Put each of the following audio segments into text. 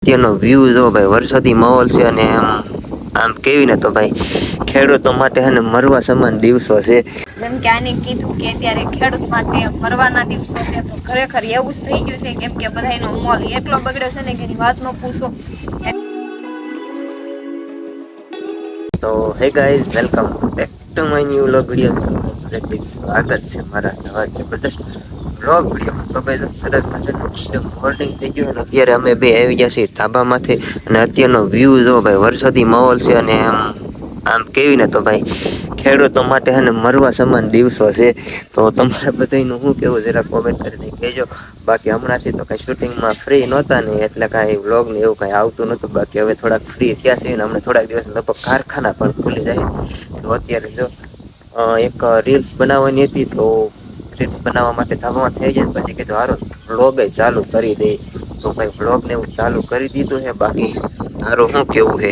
ત્યાંનો વ્યૂ જો ભાઈ, વરસાદી માહોલ છે અને આમ કેવી ને તો ભાઈ ખેડૂતો માટે હે ને મરવા સમાન દિવસો છે. જેમ કે આને કીધું કે અત્યારે ખેડૂત માટે મરવાના દિવસો છે, તો ખરેખર એવું જ થઈ ગયું છે. કેમ કે બધાનો મોલ એટલો બગડ્યો છે ને કે વાત ન પૂછો. તો hey guys, welcome back to my new vlog video. સ્વાગત છે મારા નવા જબરદસ્ત વ્લોગ વિડીયો. તો ભાઈ સરસ મજાનું મોર્નિંગ થઈ ગયું અને અત્યારે અમે બે આવી ગયા છીએ ધાબામાંથી. અને અત્યારનો વ્યૂ જો ભાઈ, વરસાદી માહોલ છે અને આમ કેવી ને તો ભાઈ ખેડૂતો માટે હે ને મરવા સમાન દિવસો છે. તો તમારે બધાનું શું કેવું જરા કોમેન્ટ કરીને કહેજો. બાકી હમણાંથી તો કઈ શૂટિંગમાં ફ્રી નહોતા ને એટલે કાંઈ વ્લોગ ને એવું કાંઈ આવતું નહોતું. બાકી હવે થોડાક ફ્રી થયા છે ને હમણાં થોડાક દિવસ લગભગ કારખાના પણ ખુલી જાય. તો અત્યારે જો એક રીલ્સ બનાવવાની હતી, તો રીલ્સ બનાવવા માટે ધાબામાં થઈ જાય પછી કીધું હારો વ્લોગ ચાલુ કરી દે. તો ભાઈ વ્લોગ ને એવું ચાલુ કરી દીધું છે. બાકી તારું શું કેવું છે?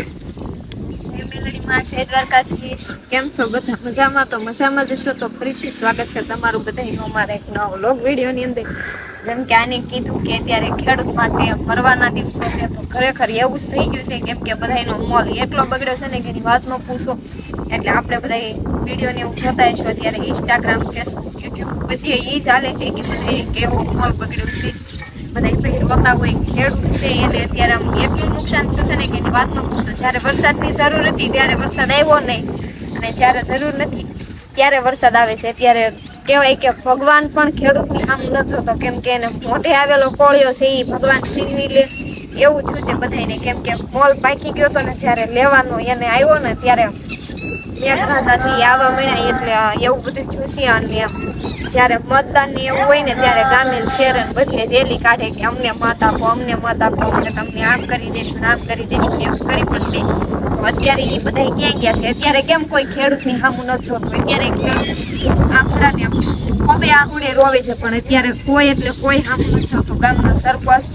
જય મેલડીમાં, જય દ્વારકાધીશ. કેમ છો બધા? મજામાં? તો મજામાં જશો તો ફરીથી સ્વાગત છે તમારું બધાનું અમારા એક નવા વ્લોગ વિડીયોની અંદર. જેમ કે આને કીધું કે અત્યારે ખેડૂત માટે મરવાના દિવસો છે, તો ખરેખર એવું જ થઈ ગયું છે. કેમ કે બધાનો મોલ એટલો બગડ્યો છે ને કે વાત ન પૂછો. એટલે આપણે બધા વિડીયો ને એવું જોતા હશો અત્યારે ઇન્સ્ટાગ્રામ, ફેસબુક, યુટ્યુબ બધે એ ચાલે છે કે બધે કેવો મોલ બગડ્યો છે. બધા ભાઈ રોતા હોય, ખેડૂત છે એને અત્યારે આમ એટલું નુકસાન થયું છે ને કે વાત ન પૂછો. જ્યારે વરસાદની જરૂર હતી ત્યારે વરસાદ આવ્યો નહીં, અને જ્યારે જરૂર નથી ત્યારે વરસાદ આવે છે. ત્યારે કહેવાય કે ભગવાન પણ ખેડૂતની આમ ન જોતો. કેમ કે એને મોઢે આવેલો કોળિયો છે એ ભગવાન છીનવી લે એવું થયું છે બધાને. કેમ કે મોલ પાકી ગયો હતો ને જ્યારે લેવાનો એને આવ્યો ને ત્યારે મેઘરાજા છે એ આવવા મળ્યા, એટલે એવું બધું થયું છે. અને જ્યારે મતદાન ને એવું હોય ને ત્યારે ગામે શહેર બધે રેલી કાઢે કે અમને મત આપો, અમને મત આપો, અમે તમને આમ કરી દેશું, આમ કરી દેશું ને એવું કરી પણ દે. તો અત્યારે એ બધા ક્યાં ગયા છે? અત્યારે કેમ કોઈ ખેડૂતની સામું નથી જોતું? અત્યારે ખેડૂત આંકડાને હવે આંકડે રોવે છે, પણ અત્યારે કોઈ એટલે કોઈ સામું નથી જોતું. ગામના સરપંચ,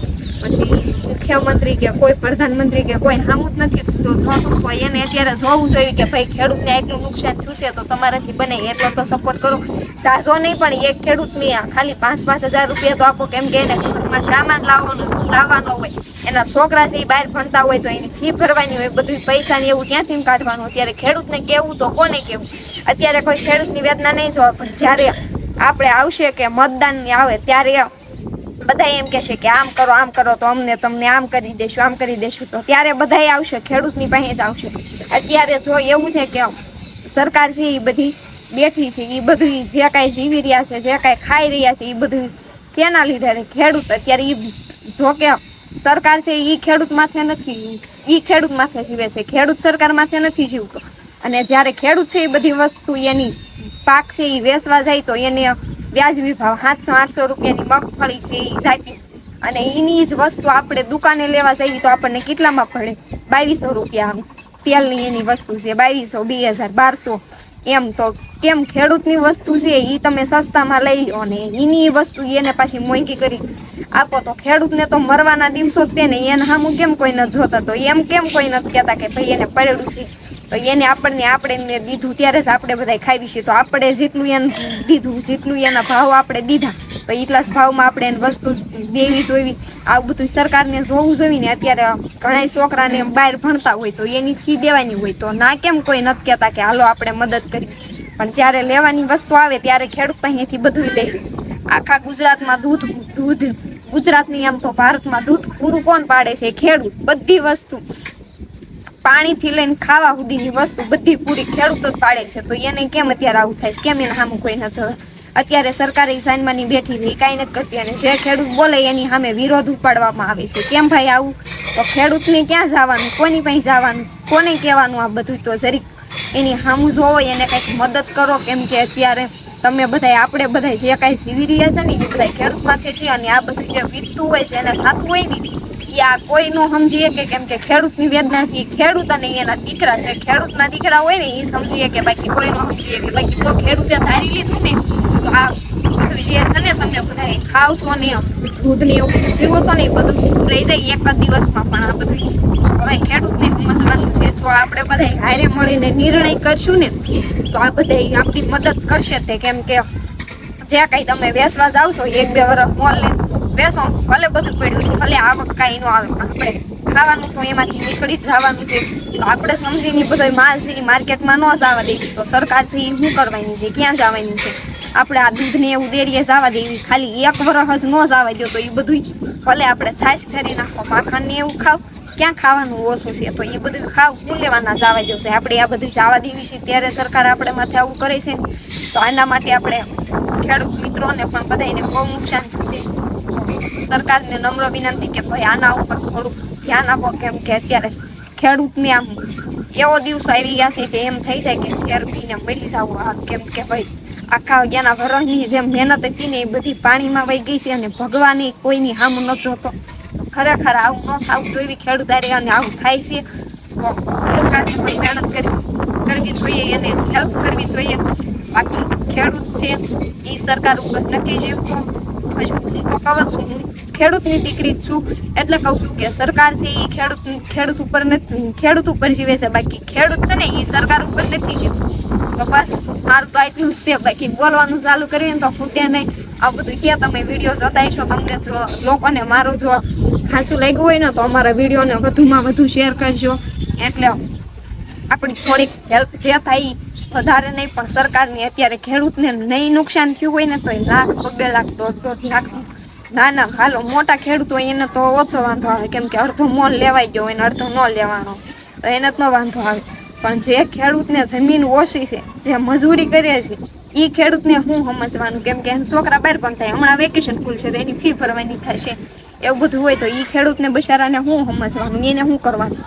પછી મુખ્યમંત્રી કે કોઈ પ્રધાનમંત્રી કે કોઈ સામું જ નથી જોતું. તો એને અત્યારે જોવું જોઈએ કે ભાઈ ખેડૂતને એટલું નુકસાન થયું છે, તો તમારાથી બને એટલો તો સપોર્ટ કરો. સાજો નહીં પણ એક ખેડૂતની ખાલી 5,000 રૂપિયા તો આપો. કેમ કે એને ઘરમાં સામાન લાવવાનો હોય, એના છોકરા છે એ બહાર ભણતા હોય તો એની ફી ભરવાની હોય, બધું પૈસા ને એવું ક્યાંથી કાઢવાનું. અત્યારે ખેડૂતને કેવું તો કોને કેવું? અત્યારે કોઈ ખેડૂતની વેદના નહીં જોવા, પણ જ્યારે આપણે આવશે કે મતદાન આવે ત્યારે બધા એમ કહેશે કે આમ કરો, આમ કરો, તો અમને તમને આમ કરી દેશું, આમ કરી દેશું. તો ત્યારે બધા આવશે, ખેડૂતની પાસે જ આવશે. અત્યારે જો એવું છે કે સરકાર છે એ બધી બેઠી છે, એ બધું જે કાંઈ જીવી રહ્યા છે, જે કાંઈ ખાઈ રહ્યા છે, એ બધું કેના લીધે? ખેડૂત. અત્યારે એ જો કે સરકાર છે એ ખેડૂત માથે નથી, એ ખેડૂત માથે જીવે છે, ખેડૂત સરકાર માથે નથી જીવતો. અને જ્યારે ખેડૂત છે એ બધી વસ્તુ એની પાક છે એ વેચવા જાય તો એને વ્યાજબી ભાવ 700-800 રૂપિયાની મગફળી છે એ જાતી, અને એની જ વસ્તુ આપણે દુકાને લેવા જઈએ તો આપણને કેટલામાં પડે? 2,200 રૂપિયા. તેલની એની વસ્તુ છે 2,200, 2,000, 1,200 એમ. તો કેમ ખેડૂતની વસ્તુ છે એ તમે સસ્તામાં લઈ લો અને એની વસ્તુ એને પાછી મોંઘી કરી આપો? તો ખેડૂતને તો મરવાના દિવસો જ તે ને એને સામું કેમ કોઈ નથી જોતા? તો એમ કેમ કોઈ નથી કહેતા કે ભાઈ એને પડ્યું છે તો એને આપણે દીધું ત્યારે જ આપણે બધા ખાવી છીએ. તો આપણે જેટલું એને દીધું, જેટલું એના ભાવ આપણે દીધા, તો એટલા જ ભાવમાં આપણે એને વસ્તુ દેવી જોઈવી. આવું બધું સરકારને જોવું જોઈએ ને. અત્યારે ઘણા છોકરાને બહાર ભણતા હોય તો એની ફી દેવાની હોય, તો ના કેમ કોઈ નથી કહેતા કે હાલો આપણે મદદ કરી? પણ જ્યારે લેવાની વસ્તુ આવે ત્યારે ખેડૂત પાસેથી બધું લઈ લે. આખા ગુજરાતમાં દૂધ ગુજરાતની આમ તો ભારતમાં દૂધ પૂરું કોણ પાડે છે? ખેડૂત. બધી વસ્તુ પાણીથી લઈને ખાવા સુધીની વસ્તુ બધી પૂરી ખેડૂત જ પાડે છે. તો એને કેમ અત્યારે આવું થાય છે? કેમ એને સામું કોઈ ન જોવે? અત્યારે સરકારી સાઈનમાંની બેઠી રહી, કાંઈ નથી કરતી, અને જે ખેડૂત બોલે એની સામે વિરોધ ઉપાડવામાં આવે છે. કેમ ભાઈ આવું? તો ખેડૂતને ક્યાં જવાનું? કોની પાસે જવાનું? કોને કહેવાનું આ બધું? તો જરીક એની સામું જોવો, એને કંઈક મદદ કરો. કેમ કે અત્યારે તમે બધા, આપણે બધા જે કાંઈ જીવી રહ્યા છે ને એ બધા ખેડૂત માથે છે. અને આ બધું જે વીતતું હોય છે, એને થતું હોય ને એ આ કોઈ નો સમજીએ કે કેમ કે ખેડૂતની વેદના છે, ખેડૂત અને એના દીકરા છે. ખેડૂતના દીકરા હોય ને એ સમજીએ કે બાકી કોઈ નો સમજીએ કે બાકી જો ખેડૂતે ધારી લીધું ને તો આ બધું જે છે ને તમે બધા ખાવશો ને, દૂધ ને એવું પીવો છો ને, એ બધું રહી જાય એક જ દિવસમાં. પણ આ બધું હવે ખેડૂતને સમજવાનું છે. જો આપણે બધા હારે મળીને નિર્ણય કરશું ને તો આ બધા આપણી મદદ કરશે તે. કેમ કે જે કાંઈ તમે વેચવા જાવ છો 1-2 વર્ષ મોલ લઈને વેચો, ભલે બધું પડ્યું, ભલે આવક કાંઈ ન આવે, પણ આપણે ખાવાનું તો એમાંથી નીકળી જ જવાનું છે. તો આપણે સમજીને બધો માલ છે એ માર્કેટમાં ન જવા દે તો સરકાર છે એ શું કરવાની છે, ક્યાં જવાની છે? આપણે આ દૂધને એવું ડેરીએ જવા દેવી, ખાલી 1 વર્ષ જ ન જવા દો તો એ બધું ભલે આપણે છાશ ફેરી નાખો, માખણ ને એવું ખાવ, ક્યાં ખાવાનું ઓછું છે? તો એ બધું ખાવ શું લેવાના જવા દો છે? આપણે આ બધું જવા દેવી છે ત્યારે સરકાર આપણે માથે આવું કરે છે. તો આના માટે આપણે ખેડૂત મિત્રોને પણ બધાને બહુ નુકસાન થયું છે. સરકારને નમ્ર વિનંતી કે ભાઈ આના ઉપર થોડુંક ધ્યાન આપો, કેમ કે અત્યારે ખેડૂતને આમ એવો દિવસો આવી ગયા છે કે એમ થઈ જાય કે શેર પીને મરી જવું. કેમ કે ભાઈ આખા અગિયારના વરસની જેમ મહેનત હતી ને એ બધી પાણીમાં વહી ગઈ છે અને ભગવાન કોઈની હામ ન જોતો. ખરેખર આવું ન થવું જોઈએ ખેડૂત અને આવું થાય છે. તો સરકારને પણ મહેનત કરવી જોઈએ, એને હેલ્પ કરવી જોઈએ. બાકી ખેડૂત છે એ સરકાર ઉપર નથી જીવતો. હજુ હું તો કહું છું, હું ખેડૂતની દીકરી જ છું એટલે કહું છું કે સરકાર છે એ ખેડૂત ઉપર નથી, ખેડૂત ઉપર જીવે છે. બાકી ખેડૂત છે ને એ સરકાર ઉપર નથી જીવતો. તો બસ મારું તો આટલું જ છે. બાકી બોલવાનું ચાલુ કરીને તો ફૂટે નહીં. આ બધું છે, તમે વિડીયો જોતા છો, તમને જો લોકોને મારું જો હાસું લાગ્યું હોય ને તો અમારા વિડીયોને વધુમાં વધુ શેર કરજો. એટલે આપણી થોડીક હેલ્પ જે થાય વધારે નહીં, પણ સરકારની અત્યારે ખેડૂતને નહીં નુકસાન થયું હોય ને તો 1 લાખ, 2 લાખ, 1.5 લાખ ના હાલો મોટા ખેડૂત હોય એને તો ઓછો વાંધો આવે, કેમ કે અડધો મોલ લેવાઈ ગયો હોય ને અડધો ન લેવાનો, તો એને જ ન વાંધો આવે. પણ જે ખેડૂતને જમીન ઓછી છે, જે મજૂરી કરે છે, એ ખેડૂતને શું સમજવાનું? કેમ કે છોકરા બહાર પણ થાય, હમણાં વેકેશન ખુલશે તો એની ફી ભરવાની થશે, એવું બધું હોય તો એ ખેડૂતને બિચારાને શું સમજવાનું, એને શું કરવાનું?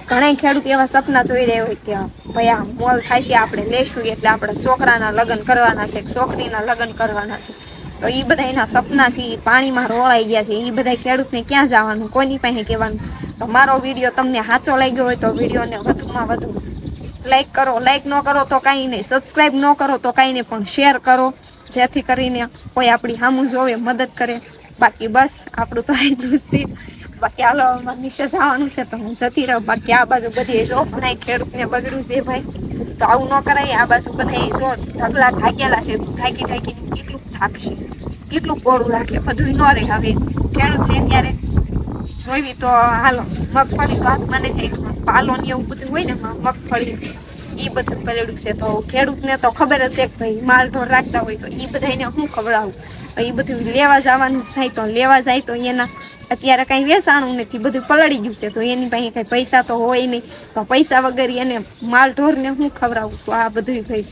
ઘણા ખેડૂત એવા સપના જોઈ રહ્યા હોય કે ભાઈ આ મોલ થાય છે, આપણે લેશું એટલે આપણે છોકરાના લગ્ન કરવાના છે, છોકરીના લગ્ન કરવાના છે. તો એ બધા એના સપના છે એ પાણીમાં રોળાઈ ગયા છે. એ બધા ખેડૂતને ક્યાં જવાનું, કોની પાસે કહેવાનું? તો મારો વિડીયો તમને સાચો લાગ્યો હોય તો વિડીયોને વધુમાં વધુ લાઈક કરો. લાઈક ન કરો તો કાંઈ નહીં, સબસ્ક્રાઈબ ન કરો તો કાંઈ નહીં, પણ શેર કરો જેથી કરીને કોઈ આપણી સામું જોવે, મદદ કરે. બાકી બસ આપણું તો એટલું જ થયું. બાકી હાલો નીચે જવાનું છે તો હું જતી રહું. બાકી આ બાજુ બધી જો ઘણા ખેડૂતને બગડ્યું છે ભાઈ, તો આવું ન કરાય. આ બાજુ બધા જો ઢગલા થાકેલા છે, થાકીને કેટલું થાકશે, કેટલું કોળું રાખે, બધું ન રહે. હવે ખેડૂતને ત્યારે જોઈવી તો હાલો મગફળી તો હાથમાં નથી, પાલો ને એવું બધું હોય ને મગફળી એ બધું પલળ્યું છે. તો ખેડૂતને તો ખબર જ છે કે ભાઈ માલ ઢોર રાખતા હોય તો એ બધાને શું ખવડાવું? એ બધું લેવા જવાનું થાય તો લેવા જાય તો એના અત્યારે કાંઈ વેચાણું નથી, બધું પલળી ગયું છે. તો એની પાસે કાંઈ પૈસા તો હોય નહીં, તો પૈસા વગર એને માલ ઢોરને શું ખવડાવું? તો આ બધું ભાઈ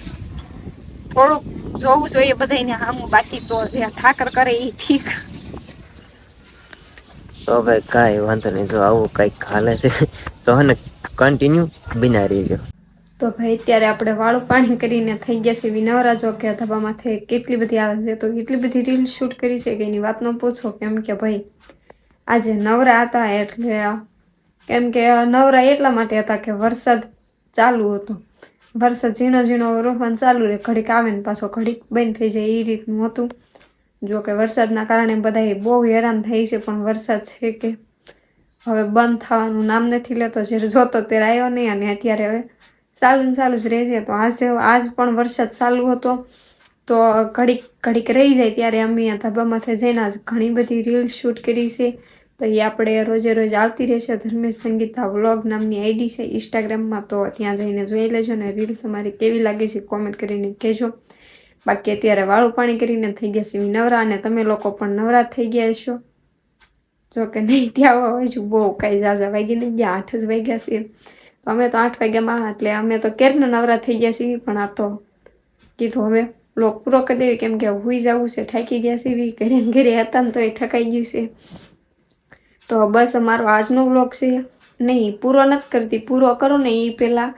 થોડુંક જોવું જોઈએ બધાને સામું. બાકી તો જે ઠાકર કરે એ ઠીક. તો ભાઈ કાંઈ વાંધો નહીં, જો આવું કંઈક હાલે છે તો હને કન્ટિન્યુ બિના રહીજો. તો ભાઈ અત્યારે આપણે વાળું પાણી કરીને થઈ ગયા છે નવરા. જો કે ધબામાંથી કેટલી બધી આવે છે, તો એટલી બધી રીલ શૂટ કરી છે કે એની વાત ન પૂછો. કેમ કે ભાઈ આજે નવરા હતા, એટલે કેમ કે નવરા એટલા માટે હતા કે વરસાદ ચાલુ હતો. વરસાદ ઝીણો ઝીણો રોહવાનું ચાલુ રહે, ઘડીક આવે ને પાછો ઘડીક બંધ થઈ જાય, એ રીતનું હતું. જો કે વરસાદના કારણે બધા બહુ હેરાન થઈ છે, પણ વરસાદ છે કે હવે બંધ થવાનું નામ નથી લેતો. જ્યારે જોતો ત્યારે આવ્યો નહીં, અને અત્યારે હવે ચાલુ જ રહે છે. તો આજ પણ વરસાદ ચાલુ હતો, તો ઘડીક રહી જાય ત્યારે અમે ધાબામાંથી જઈને આજ ઘણી બધી રીલ શૂટ કરી છે. તો એ આપણે રોજે રોજ આવતી રહેશે. ધર્મેશ સંગીતા વ્લોગ નામની આઈડી છે ઇન્સ્ટાગ્રામમાં, તો ત્યાં જઈને જોઈ લેજો. ને રીલ્સ અમારી કેવી લાગે છે કોમેન્ટ કરીને કહેજો. બાકી અત્યારે વાળું પાણી કરીને થઈ ગયા છે નવરા, અને તમે લોકો પણ નવરા થઈ ગયા છો. જો કે નહીં ત્યાં હજુ બહુ કાંઈ ઝાઝા વાગી નહીં ગયા, 8 જ વાગ્યા છે. તો અમે તો 8 વાગ્યામાં, એટલે અમે તો ક્યારના નવરા થઈ ગયા છીએ. પણ આ તો કીધું હવે બ્લોગ પૂરો કરી દેવી, કેમ કે હુઈ જવું છે, થાકી ગયા છીએ. ઘરે હતા ને તો એ ઠકાઈ ગયું છે. તો બસ અમારો આજનો બ્લોગ છે, નહીં પૂરો નથી કરતી, પૂરો કરું ને એ પહેલાં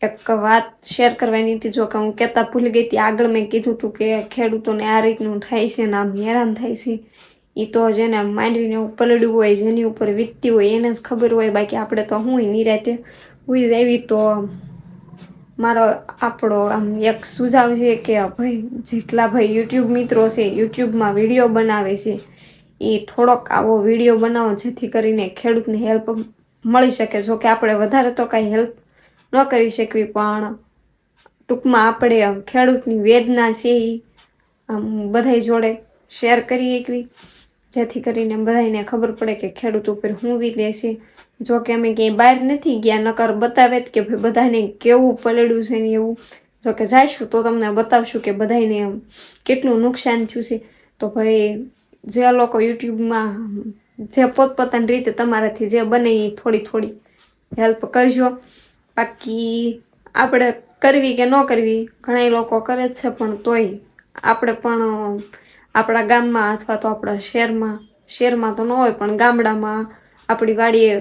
એક વાત શેર કરવાની હતી. જો કે હું કહેતા ભૂલી ગઈ હતી, આગળ મેં કીધું હતું કે ખેડૂતોને આ રીતનું થાય છે ને આમ હેરાન થાય છે. એ તો જેને માંડવીને એવું પલળ્યું હોય, જેની ઉપર વીતતી હોય એને જ ખબર હોય. બાકી આપણે તો હું નિરાતે હુઈ જ આવી. તો આપણો આમ એક સુઝાવ છે કે ભાઈ જેટલા ભાઈ યુટ્યુબ મિત્રો છે, યુટ્યુબમાં વિડીયો બનાવે છે, એ થોડોક આવો વિડીયો બનાવો જેથી કરીને ખેડૂતને હેલ્પ મળી શકે. જો કે આપણે વધારે તો કાંઈ હેલ્પ ન કરી શકવી, પણ ટૂંકમાં આપણે ખેડૂતની વેદના છે એ બધા જોડે શેર કરી શકવી. જેથી કરીને બધાને ખબર પડે કે ખેડૂત ઉપર શું વીતે છે. જો કે અમે ક્યાંય બહાર નથી ગયા, નકર બતાવે જ કે ભાઈ બધાને કેવું પલળ્યું છે ને એવું. જો કે જઈશું તો તમને બતાવશું કે બધાને કેટલું નુકસાન થયું છે. તો ભાઈ જે લોકો યુટ્યુબમાં જે પોતપોતાની રીતે તમારાથી જે બને એ થોડી થોડી હેલ્પ કરજો. બાકી આપણે કરવી કે ન કરવી ઘણા લોકો કરે જ છે, પણ તોય આપણે પણ આપણા ગામમાં અથવા તો આપણા શહેરમાં તો ન હોય પણ ગામડામાં આપણી વાડીએ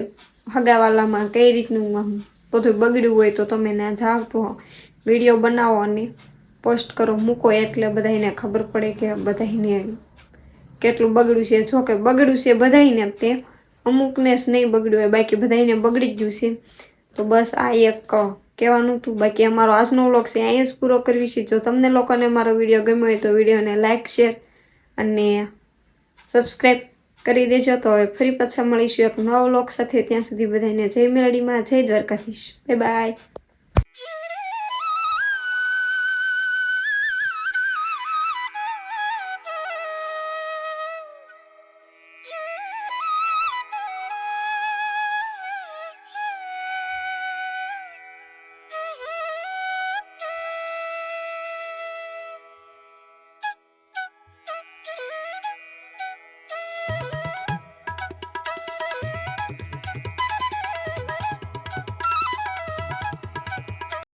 હગાવાલામાં કઈ રીતનું બધું બગડ્યું હોય તો તમે ત્યાં જાઓ તો વિડીયો બનાવો અને પોસ્ટ કરો, મૂકો, એટલે બધાને ખબર પડે કે બધાને કેટલું બગડ્યું છે. જો કે બગડ્યું છે બધાને, તે અમુકને જ નહીં બગડ્યું હોય, બાકી બધાને બગડી ગયું છે. તો બસ આ એક કહેવાનું હતું. બાકી અમારો આજનો વ્લોગ છે અહીંયા જ પૂરો કરવી છે. જો તમને લોકોને મારો વિડીયો ગમ્યો હોય તો વિડીયોને લાઇક, શેર અને સબસ્ક્રાઈબ કરી દેજો. તો હવે ફરી પાછા મળીશું એક નવા વ્લોગ સાથે. ત્યાં સુધી બધાને જય મેલડીમાં, જય દ્વારકાધીશ, બાય બાય.